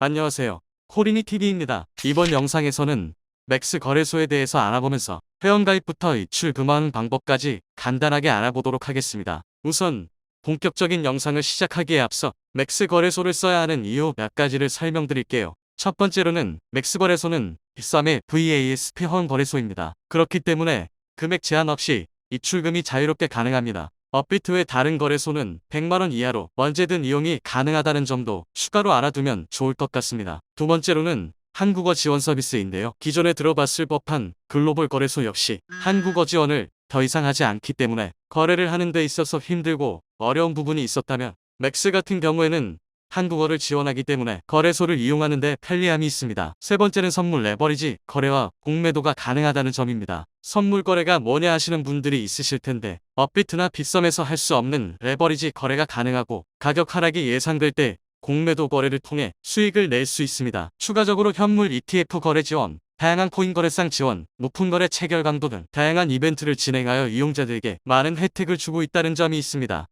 안녕하세요. 코리니TV입니다. 이번 영상에서는 맥스 거래소에 대해서 알아보면서 회원가입부터 입출금하는 방법까지 간단하게 알아보도록 하겠습니다. 우선 본격적인 영상을 시작하기에 앞서 맥스 거래소를 써야 하는 이유 몇 가지를 설명드릴게요. 첫 번째로는 맥스 거래소는 비싸의 VASP 회원 거래소입니다. 그렇기 때문에 금액 제한 없이 입출금이 자유롭게 가능합니다. 업비트 외 다른 거래소는 100만원 이하로 언제든 이용이 가능하다는 점도 추가로 알아두면 좋을 것 같습니다. 두 번째로는 한국어 지원 서비스인데요. 기존에 들어봤을 법한 글로벌 거래소 역시 한국어 지원을 더 이상 하지 않기 때문에 거래를 하는 데 있어서 힘들고 어려운 부분이 있었다면 맥스 같은 경우에는 한국어를 지원하기 때문에 거래소를 이용하는 데 편리함이 있습니다. 세 번째는 선물 레버리지 거래와 공매도가 가능하다는 점입니다. 선물 거래가 뭐냐 하시는 분들이 있으실 텐데 업비트나 빗썸에서 할 수 없는 레버리지 거래가 가능하고 가격 하락이 예상될 때 공매도 거래를 통해 수익을 낼 수 있습니다. 추가적으로 현물 ETF 거래 지원, 다양한 코인 거래상 지원, 높은 거래 체결 강도 등 다양한 이벤트를 진행하여 이용자들에게 많은 혜택을 주고 있다는 점이 있습니다.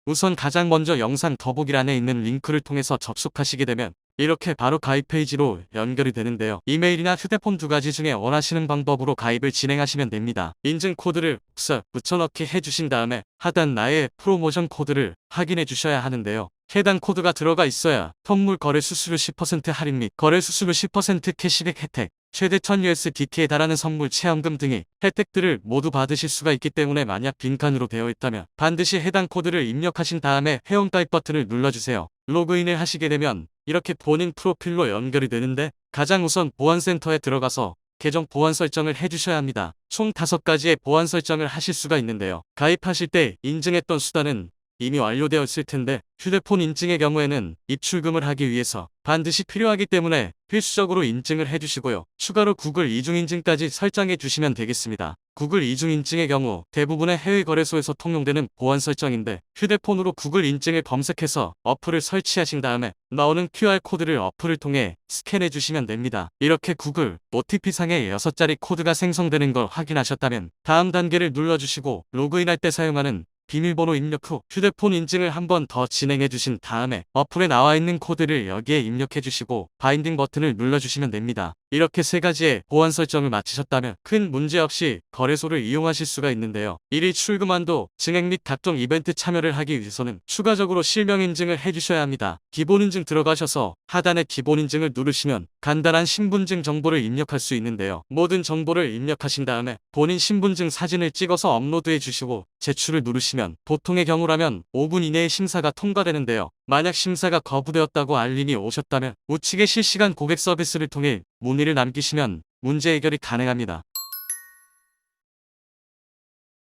우선 가장 먼저 영상 더보기란에 있는 링크를 통해서 접속하시게 되면 이렇게 바로 가입 페이지로 연결이 되는데요. 이메일이나 휴대폰 두 가지 중에 원하시는 방법으로 가입을 진행하시면 됩니다. 인증 코드를 복사, 붙여넣기 해주신 다음에 하단 나의 프로모션 코드를 확인해 주셔야 하는데요. 해당 코드가 들어가 있어야 선물 거래 수수료 10% 할인 및 거래 수수료 10% 캐시백 혜택, 최대 1000USDT에 달하는 선물 체험금 등의 혜택들을 모두 받으실 수가 있기 때문에 만약 빈칸으로 되어 있다면 반드시 해당 코드를 입력하신 다음에 회원가입 버튼을 눌러주세요. 로그인을 하시게 되면 이렇게 본인 프로필로 연결이 되는데 가장 우선 보안센터에 들어가서 계정 보안 설정을 해주셔야 합니다. 총 5가지의 보안 설정을 하실 수가 있는데요. 가입하실 때 인증했던 수단은 이미 완료되었을 텐데 휴대폰 인증의 경우에는 입출금을 하기 위해서 반드시 필요하기 때문에 필수적으로 인증을 해주시고요. 추가로 구글 이중인증까지 설정해 주시면 되겠습니다. 구글 이중인증의 경우 대부분의 해외 거래소에서 통용되는 보안 설정인데 휴대폰으로 구글 인증을 검색해서 어플을 설치하신 다음에 나오는 QR코드를 어플을 통해 스캔해 주시면 됩니다. 이렇게 구글 OTP상에 6자리 코드가 생성되는 걸 확인하셨다면 다음 단계를 눌러주시고 로그인할 때 사용하는 비밀번호 입력 후 휴대폰 인증을 한 번 더 진행해 주신 다음에 어플에 나와 있는 코드를 여기에 입력해 주시고 바인딩 버튼을 눌러주시면 됩니다. 이렇게 3가지의 보안 설정을 마치셨다면 큰 문제 없이 거래소를 이용하실 수가 있는데요. 일일 출금한도 증액 및 각종 이벤트 참여를 하기 위해서는 추가적으로 실명 인증을 해주셔야 합니다. 기본 인증 들어가셔서 하단에 기본 인증을 누르시면 간단한 신분증 정보를 입력할 수 있는데요. 모든 정보를 입력하신 다음에 본인 신분증 사진을 찍어서 업로드해 주시고 제출을 누르시면 보통의 경우라면 5분 이내에 심사가 통과되는데요. 만약 심사가 거부되었다고 알림이 오셨다면 우측의 실시간 고객 서비스를 통해 문의를 남기시면 문제 해결이 가능합니다.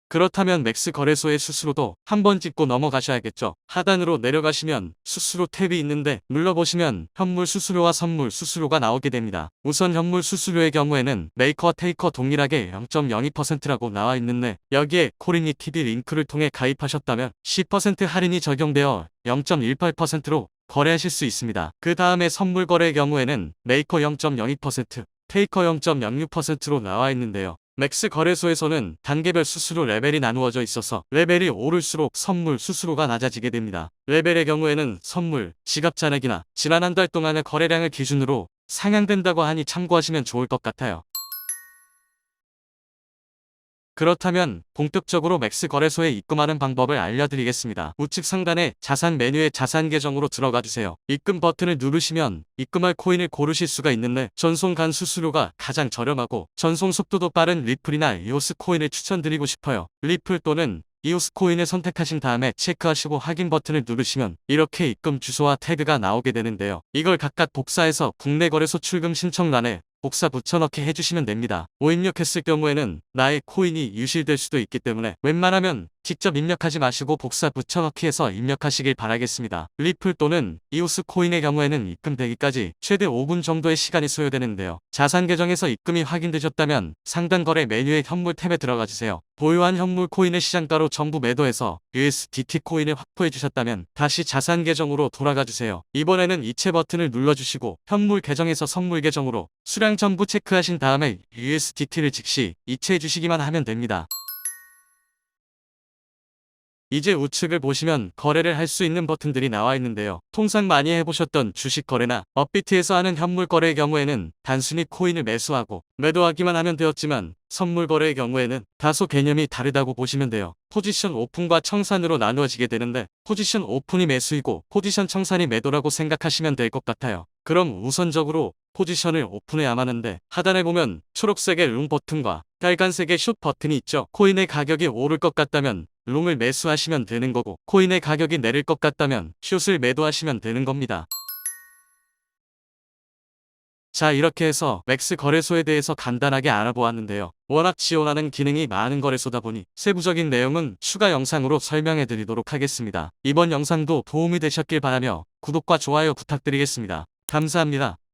그렇다면 맥스 거래소의 수수료도 한번 짚고 넘어가셔야겠죠. 하단으로 내려가시면 수수료 탭이 있는데 눌러보시면 현물 수수료와 선물 수수료가 나오게 됩니다. 우선 현물 수수료의 경우에는 메이커와 테이커 동일하게 0.02%라고 나와 있는데 여기에 코리니TV 링크를 통해 가입하셨다면 10% 할인이 적용되어 0.18%로 거래하실 수 있습니다. 그 다음에 선물 거래의 경우에는 메이커 0.02%, 테이커 0.06%로 나와 있는데요. 맥스 거래소에서는 단계별 수수료 레벨이 나누어져 있어서 레벨이 오를수록 선물 수수료가 낮아지게 됩니다. 레벨의 경우에는 선물, 지갑 잔액이나 지난 한 달 동안의 거래량을 기준으로 상향된다고 하니 참고하시면 좋을 것 같아요. 그렇다면 본격적으로 맥스 거래소에 입금하는 방법을 알려드리겠습니다. 우측 상단에 자산 메뉴에 자산 계정으로 들어가 주세요. 입금 버튼을 누르시면 입금할 코인을 고르실 수가 있는데 전송 간 수수료가 가장 저렴하고 전송 속도도 빠른 리플이나 이오스 코인을 추천드리고 싶어요. 리플 또는 이오스 코인을 선택하신 다음에 체크하시고 확인 버튼을 누르시면 이렇게 입금 주소와 태그가 나오게 되는데요. 이걸 각각 복사해서 국내 거래소 출금 신청란에 복사 붙여넣기 해주시면 됩니다. 오입력했을 경우에는 나의 코인이 유실될 수도 있기 때문에 웬만하면 직접 입력하지 마시고 복사 붙여넣기 해서 입력하시길 바라겠습니다. 리플 또는 이오스 코인의 경우에는 입금되기까지 최대 5분 정도의 시간이 소요되는데요. 자산 계정에서 입금이 확인되셨다면 상단 거래 메뉴의 현물 탭에 들어가 주세요. 보유한 현물 코인의 시장가로 전부 매도해서 USDT 코인을 확보해 주셨다면 다시 자산 계정으로 돌아가 주세요. 이번에는 이체 버튼을 눌러주시고 현물 계정에서 선물 계정으로 수량 전부 체크하신 다음에 USDT를 즉시 이체해 주시기만 하면 됩니다. 이제 우측을 보시면 거래를 할 수 있는 버튼들이 나와 있는데요. 통상 많이 해보셨던 주식 거래나 업비트에서 하는 현물 거래의 경우에는 단순히 코인을 매수하고 매도하기만 하면 되었지만 선물 거래의 경우에는 다소 개념이 다르다고 보시면 돼요. 포지션 오픈과 청산으로 나누어지게 되는데 포지션 오픈이 매수이고 포지션 청산이 매도라고 생각하시면 될 것 같아요. 그럼 우선적으로 포지션을 오픈해야만 하는데 하단에 보면 초록색의 롱 버튼과 빨간색의 숏 버튼이 있죠. 코인의 가격이 오를 것 같다면 롱을 매수하시면 되는 거고 코인의 가격이 내릴 것 같다면 숏을 매도하시면 되는 겁니다. 자, 이렇게 해서 맥스 거래소에 대해서 간단하게 알아보았는데요. 워낙 지원하는 기능이 많은 거래소다 보니 세부적인 내용은 추가 영상으로 설명해 드리도록 하겠습니다. 이번 영상도 도움이 되셨길 바라며 구독과 좋아요 부탁드리겠습니다. 감사합니다.